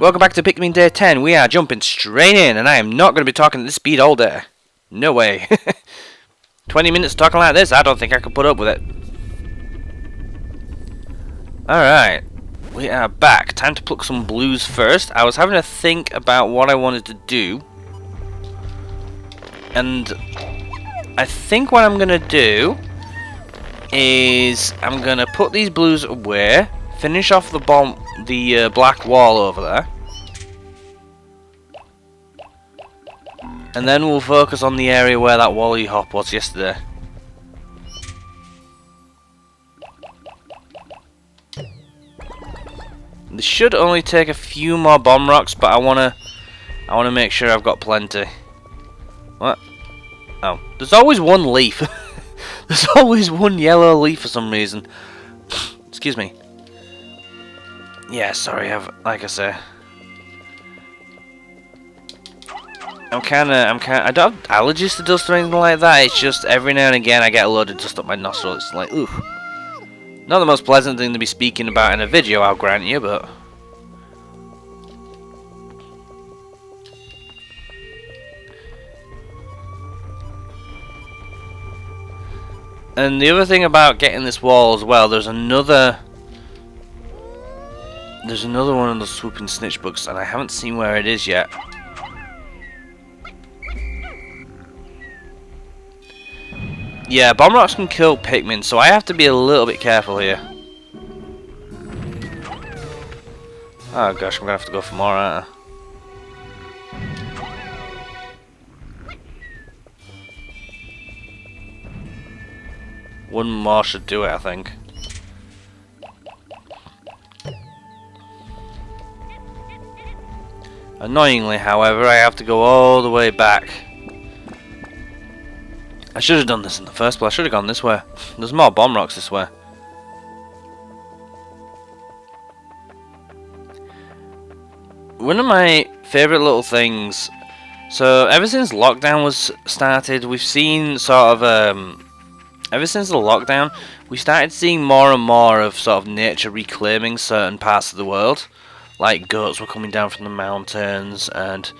Welcome back to Pikmin Day 10. We are jumping straight in, and I am not going to be talking at this speed all day. No way. 20 minutes talking like this, I don't think I could put up with it. Alright, we are back. Time to pluck some blues first. I was having to think about what I wanted to do. And I think what I'm going to do is I'm going to put these blues away, finish off the black wall over there, and then we'll focus on the area where that wally hop was yesterday. This should only take a few more bomb rocks, but I wanna make sure I've got plenty. What? Oh, there's always one leaf. There's always one yellow leaf for some reason. Excuse me. Yeah, sorry. Like I say, I don't have allergies to dust or anything like that. It's just every now and again I get a load of dust up my nostril. It's like, ooh. Not the most pleasant thing to be speaking about in a video, I'll grant you, but... And the other thing about getting this wall as well, there's another one of those swooping snitch bugs, and I haven't seen where it is yet. Yeah, bomb rocks can kill Pikmin, so I have to be a little bit careful here. Oh gosh, I'm gonna have to go for more, aren't I? One more should do it, I think. Annoyingly, however, I have to go all the way back. I should have done this in the first place. I should have gone this way. There's more bomb rocks this way. One of my favourite little things. So ever since lockdown was started, we've seen sort of ever since the lockdown, we started seeing more and more of sort of nature reclaiming certain parts of the world. Like goats were coming down from the mountains, and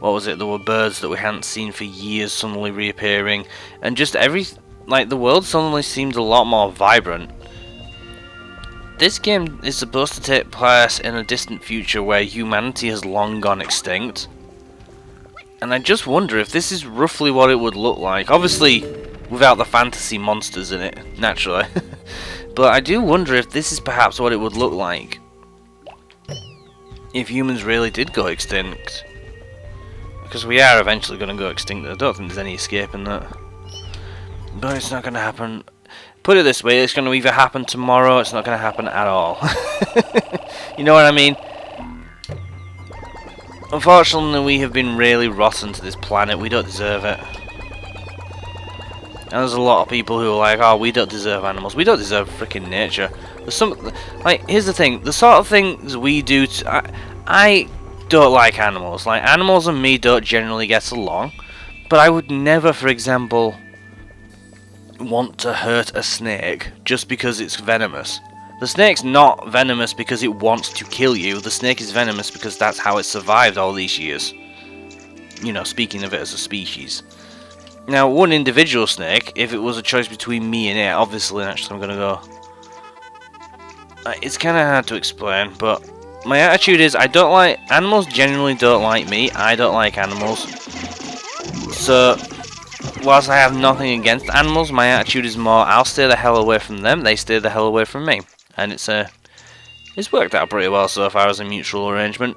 what was it? There were birds that we hadn't seen for years suddenly reappearing, and just the world suddenly seemed a lot more vibrant. This game is supposed to take place in a distant future where humanity has long gone extinct, and I just wonder if this is roughly what it would look like. Obviously, without the fantasy monsters in it, naturally. But I do wonder if this is perhaps what it would look like if humans really did go extinct. Because we are eventually going to go extinct. I don't think there's any escaping that. But it's not going to happen. Put it this way, it's going to either happen tomorrow, or it's not going to happen at all. You know what I mean? Unfortunately, we have been really rotten to this planet. We don't deserve it. And there's a lot of people who are like, oh, we don't deserve animals. We don't deserve freaking nature. There's some, like, here's the thing. The sort of things we do I don't like animals. Like, animals and me don't generally get along. But I would never, for example, want to hurt a snake just because it's venomous. The snake's not venomous because it wants to kill you. The snake is venomous because that's how it survived all these years. You know, speaking of it as a species. Now, one individual snake, if it was a choice between me and it, obviously, naturally, I'm going to go... It's kind of hard to explain, but my attitude is I don't like... Animals generally don't like me. I don't like animals. So, whilst I have nothing against animals, my attitude is more I'll stay the hell away from them, they stay the hell away from me. And it's worked out pretty well so far as a mutual arrangement.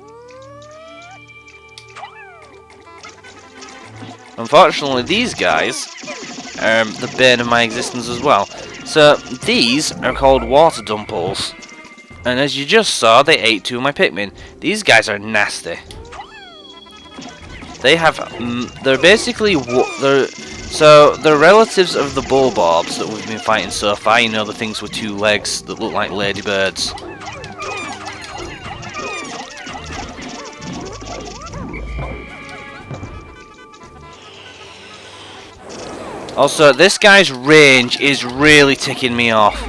Unfortunately, these guys are the bane of my existence as well. So, these are called water dumples. And as you just saw, they ate two of my Pikmin. These guys are nasty. They have... they're basically... they're relatives of the bulbarbs that we've been fighting so far. You know, the things with two legs that look like ladybirds. Also, this guy's range is really ticking me off.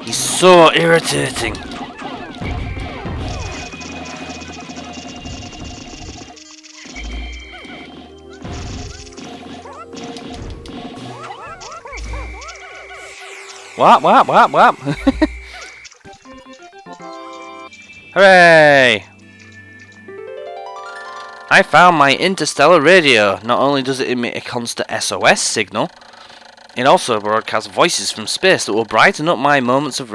He's so irritating. Whap. Hooray! I found my interstellar radio. Not only does it emit a constant SOS signal, it also broadcasts voices from space that will brighten up my moments of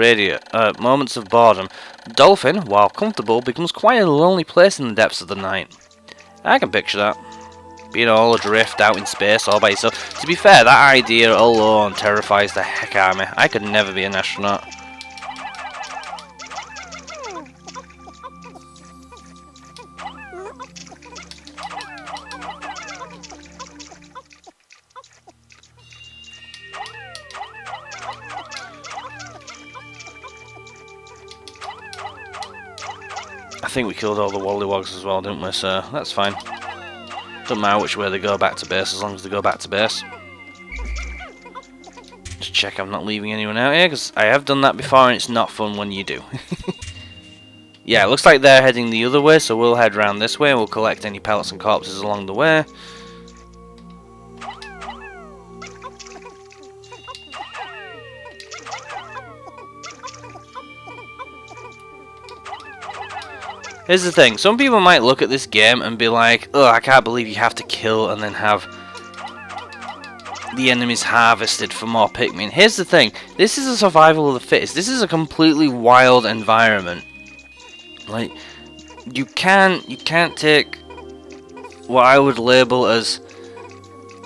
boredom. Dolphin, while comfortable, becomes quite a lonely place in the depths of the night. I can picture that. Being all adrift out in space all by yourself. To be fair, that idea alone terrifies the heck out of me. I could never be an astronaut. I think we killed all the Wollywogs as well, didn't we? So that's fine. Doesn't matter which way they go back to base, as long as they go back to base. Just check I'm not leaving anyone out here, because I have done that before and it's not fun when you do. Yeah, it looks like they're heading the other way, so we'll head round this way and we'll collect any pellets and corpses along the way. Here's the thing, some people might look at this game and be like, oh, I can't believe you have to kill and then have the enemies harvested for more Pikmin. Here's the thing, this is a survival of the fittest. This is a completely wild environment. Like, you can't take what I would label as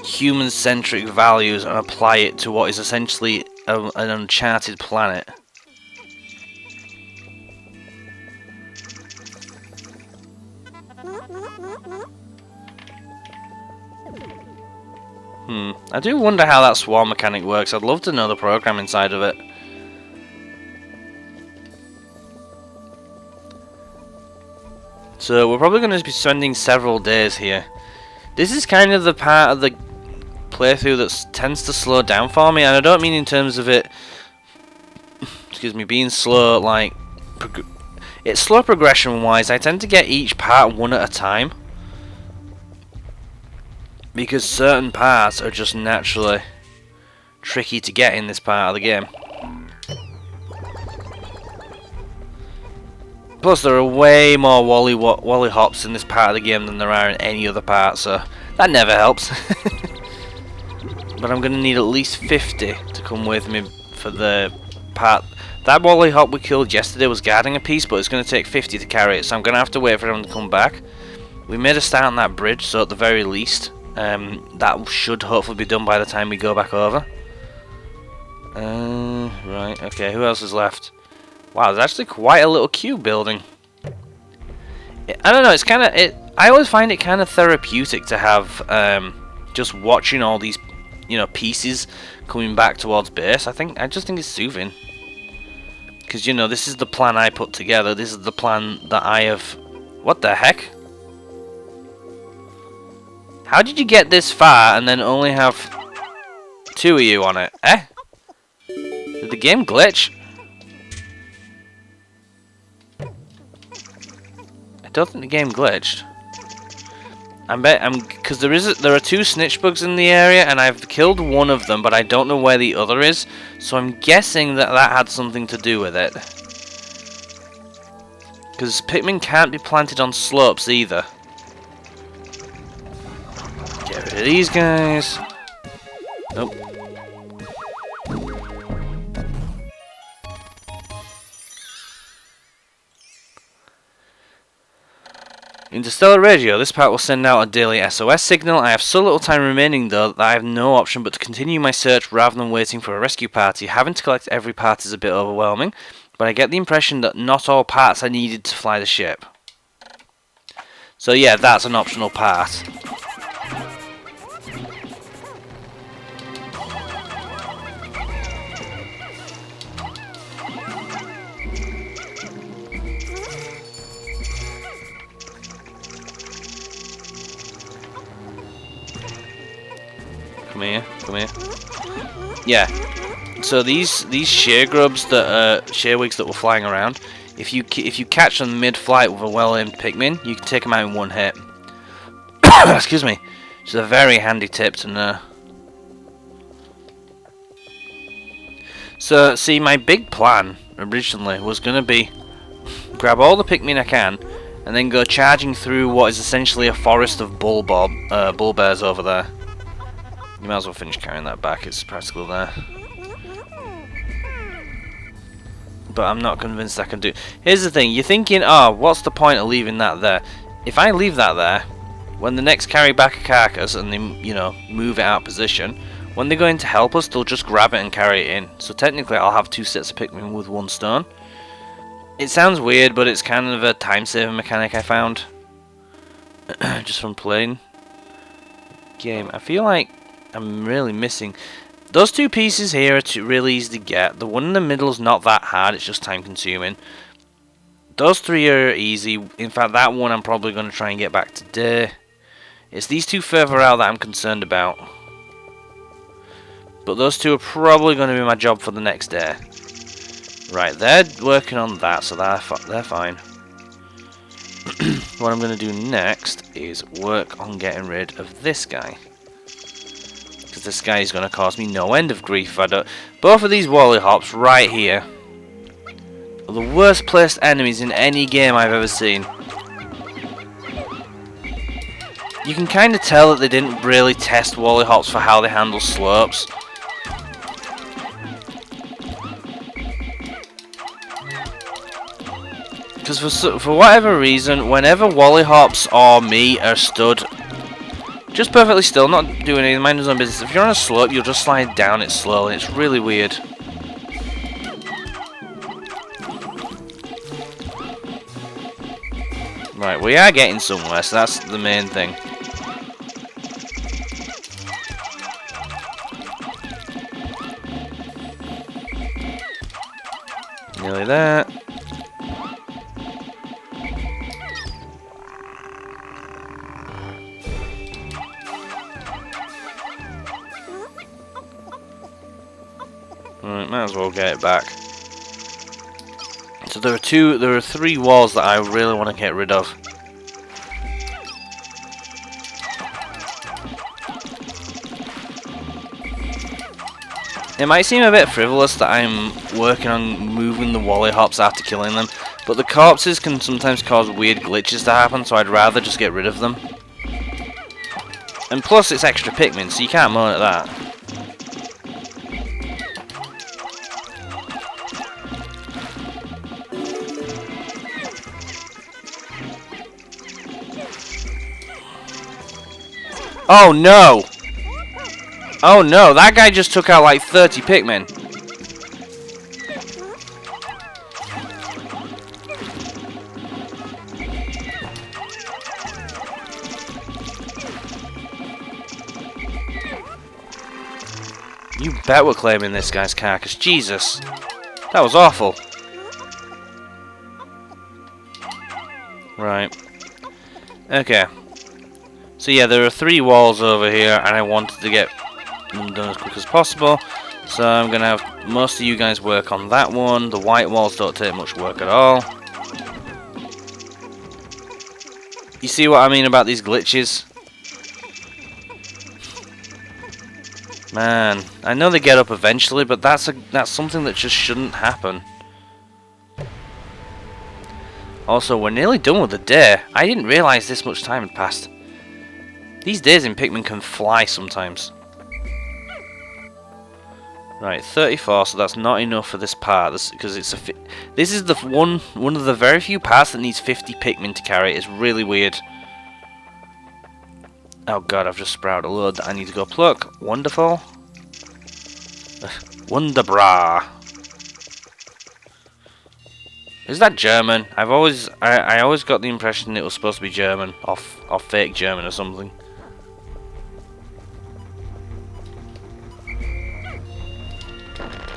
human-centric values and apply it to what is essentially an uncharted planet. I do wonder how that swarm mechanic works. I'd love to know the program inside of it. So we're probably going to be spending several days here. This is kind of the part of the playthrough that tends to slow down for me, and I don't mean in terms of it, excuse me, being slow, like, it's slow progression wise. I tend to get each part one at a time, because certain parts are just naturally tricky to get in this part of the game. Plus there are way more Wally hops in this part of the game than there are in any other part, so that never helps. But I'm going to need at least 50 to come with me for the part. That Wally hop we killed yesterday was guarding a piece, but it's going to take 50 to carry it, so I'm going to have to wait for him to come back. We made a start on that bridge, so at the very least, that should hopefully be done by the time we go back over. Right, okay, who else is left? Wow, there's actually quite a little queue building. I don't know, it's kind of... I always find it kind of therapeutic to have just watching all these, you know, pieces coming back towards base. I just think it's soothing. Because, you know, this is the plan I put together. This is the plan that I have... What the heck? How did you get this far and then only have 2 of you on it? Eh? Did the game glitch? I don't think the game glitched. Because there are 2 snitch bugs in the area and I've killed one of them, but I don't know where the other is. So I'm guessing that had something to do with it. Because Pikmin can't be planted on slopes either. Get rid of these guys. Nope. Interstellar radio. This part will send out a daily SOS signal. I have so little time remaining though that I have no option but to continue my search rather than waiting for a rescue party. Having to collect every part is a bit overwhelming, but I get the impression that not all parts are needed to fly the ship. So yeah, that's an optional part. Come here. Yeah. So these shear grubs that shear wigs that were flying around, if you catch them mid-flight with a well-aimed Pikmin, you can take them out in one hit. Excuse me. It's a very handy tip to know. So see, my big plan originally was going to be grab all the Pikmin I can, and then go charging through what is essentially a forest of bull bears over there. You might as well finish carrying that back, it's practically there. But I'm not convinced I can do. Here's the thing, you're thinking, oh, what's the point of leaving that there? If I leave that there, when the next carry back a carcass and they, you know, move it out of position, when they're going to help us, they'll just grab it and carry it in. So technically I'll have 2 sets of Pikmin with 1 stone. It sounds weird, but it's kind of a time-saving mechanic I found. Just from playing game. I feel like I'm really missing. Those 2 pieces here are really easy to get. The one in the middle is not that hard, it's just time-consuming. Those 3 are easy. In fact, that one I'm probably going to try and get back today. It's these 2 further out that I'm concerned about. But those 2 are probably going to be my job for the next day. Right, they're working on that, so they're fine. What I'm going to do next is work on getting rid of this guy. Because this guy is going to cause me no end of grief if I don't... Both of these Wallyhops right here are the worst placed enemies in any game I've ever seen. You can kind of tell that they didn't really test Wallyhops for how they handle slopes. Because for whatever reason, whenever Wallyhops or me are stood just perfectly still, not doing anything, minding his own business, if you're on a slope, you'll just slide down it slowly. It's really weird. Right, we are getting somewhere, so that's the main thing. Nearly there. Right, might as well get it back. So there are 3 walls that I really want to get rid of. It might seem a bit frivolous that I'm working on moving the Wallyhops after killing them, but the corpses can sometimes cause weird glitches to happen, so I'd rather just get rid of them. And plus it's extra Pikmin, so you can't moan at that. Oh no! Oh no, that guy just took out like 30 Pikmin. You bet we're claiming this guy's carcass. Jesus. That was awful. Right. Okay. So yeah, there are 3 walls over here, and I wanted to get them done as quick as possible. So I'm going to have most of you guys work on that one. The white walls don't take much work at all. You see what I mean about these glitches? Man, I know they get up eventually, but that's something that just shouldn't happen. Also, we're nearly done with the day. I didn't realise this much time had passed. These days in Pikmin can fly sometimes. Right, 34, so that's not enough for this part, because this is the one of the very few parts that needs 50 Pikmin to carry it. It's really weird. Oh god, I've just sprouted a load that I need to go pluck. Wonderful. Wunderbra. Is that German? I always got the impression it was supposed to be German, or fake German or something.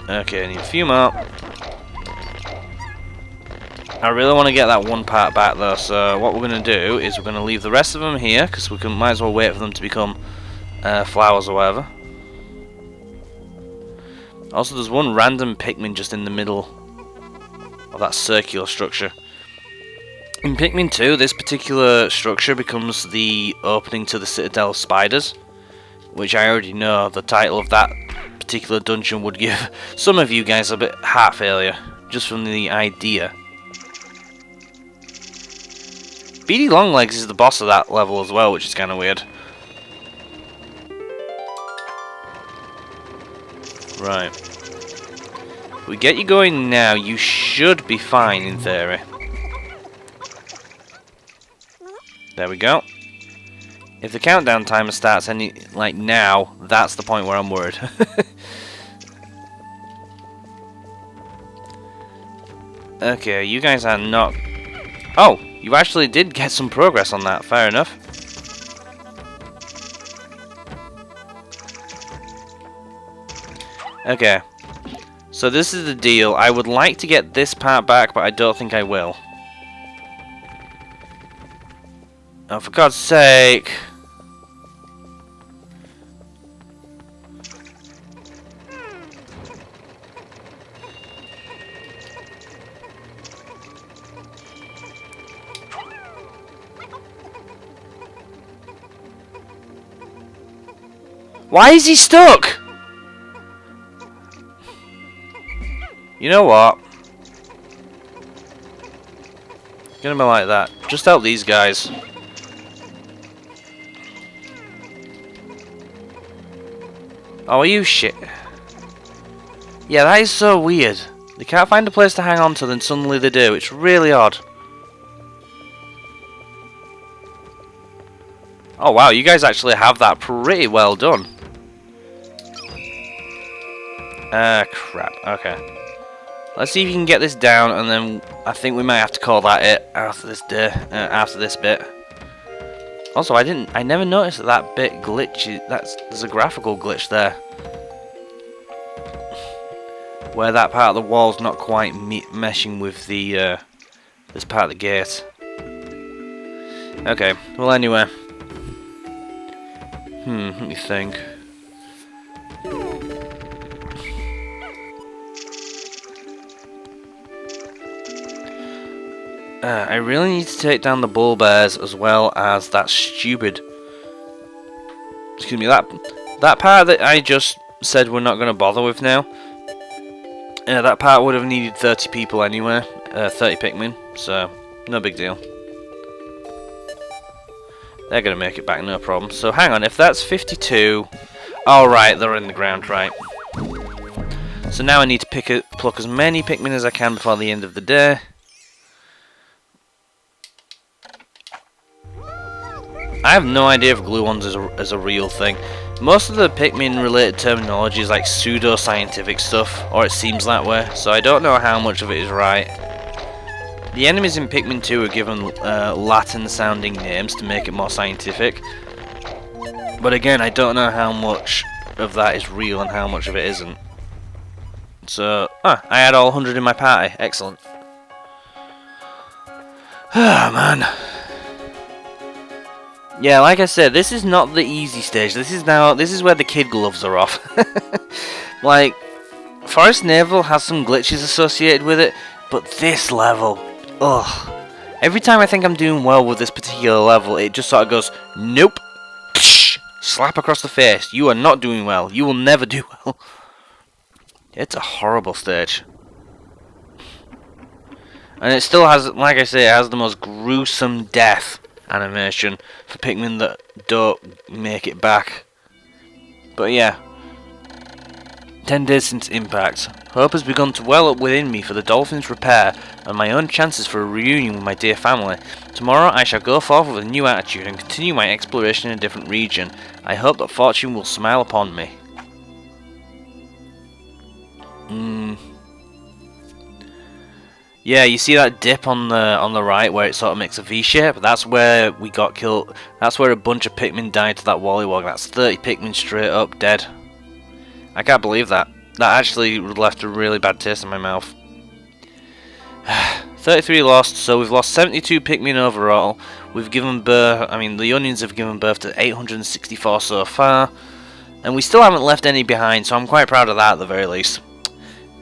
Okay, I need a few more. I really want to get that one part back though, so what we're going to do is we're going to leave the rest of them here, because we might as well wait for them to become flowers or whatever. Also, there's one random Pikmin just in the middle of that circular structure. In Pikmin 2, this particular structure becomes the opening to the Citadel Spiders, which I already know the title of that particular dungeon would give some of you guys a bit heart failure, just from the idea. BD Longlegs is the boss of that level as well, which is kind of weird. Right. If we get you going now, you should be fine in theory. There we go. If the countdown timer starts any like now, that's the point where I'm worried. Okay, you guys are not... Oh, you actually did get some progress on that, fair enough. Okay, so this is the deal. I would like to get this part back, but I don't think I will. Oh, for God's sake. Why is he stuck? You know what? Gonna be like that. Just help these guys. Oh, are you shit? Yeah, that is so weird. They can't find a place to hang on to, then suddenly they do. It's really odd. Oh wow, you guys actually have that pretty well done. Crap. Okay. Let's see if you can get this down, and then I think we might have to call that it after this day, after this bit. Also, I never noticed that bit glitchy. There's a graphical glitch there, where that part of the wall's not quite meshing with the this part of the gate. Okay. Well, anyway. Let me think. I really need to take down the bull bears as well as that stupid... Excuse me, that part that I just said we're not going to bother with now. That part would have needed 30 people anyway, 30 Pikmin, so no big deal. They're going to make it back, no problem. So hang on, if that's 52... Oh right, they're in the ground, right. So now I need to pluck as many Pikmin as I can before the end of the day. I have no idea if gluons is a real thing. Most of the Pikmin related terminology is like pseudo-scientific stuff, or it seems that way, so I don't know how much of it is right. The enemies in Pikmin 2 are given Latin sounding names to make it more scientific, but again I don't know how much of that is real and how much of it isn't. So, I had all 100 in my party, excellent. Ah man. Yeah, like I said, this is not the easy stage. This is where the kid gloves are off. Like, Forest Naval has some glitches associated with it, but this level, ugh. Every time I think I'm doing well with this particular level, it just sort of goes, nope, psh, slap across the face. You are not doing well. You will never do well. It's a horrible stage. And it still has, like I say, it has the most gruesome death animation for Pikmin that don't make it back. But yeah, 10 days since impact. Hope has begun to well up within me for the dolphin's repair and my own chances for a reunion with my dear family. Tomorrow I shall go forth with a new attitude and continue my exploration in a different region. I hope that fortune will smile upon me. Yeah, you see that dip on the right where it sort of makes a V shape? That's where we got killed. That's where a bunch of Pikmin died to that Wollywog. That's 30 Pikmin straight up dead. I can't believe that. That actually left a really bad taste in my mouth. 33 lost, so we've lost 72 Pikmin overall. We've given birth, I mean the onions have given birth to 864 so far. And we still haven't left any behind, so I'm quite proud of that at the very least.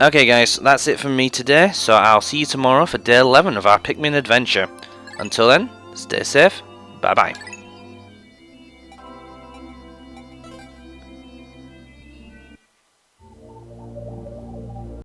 Okay guys, that's it from me today, so I'll see you tomorrow for day 11 of our Pikmin adventure. Until then, stay safe, bye bye.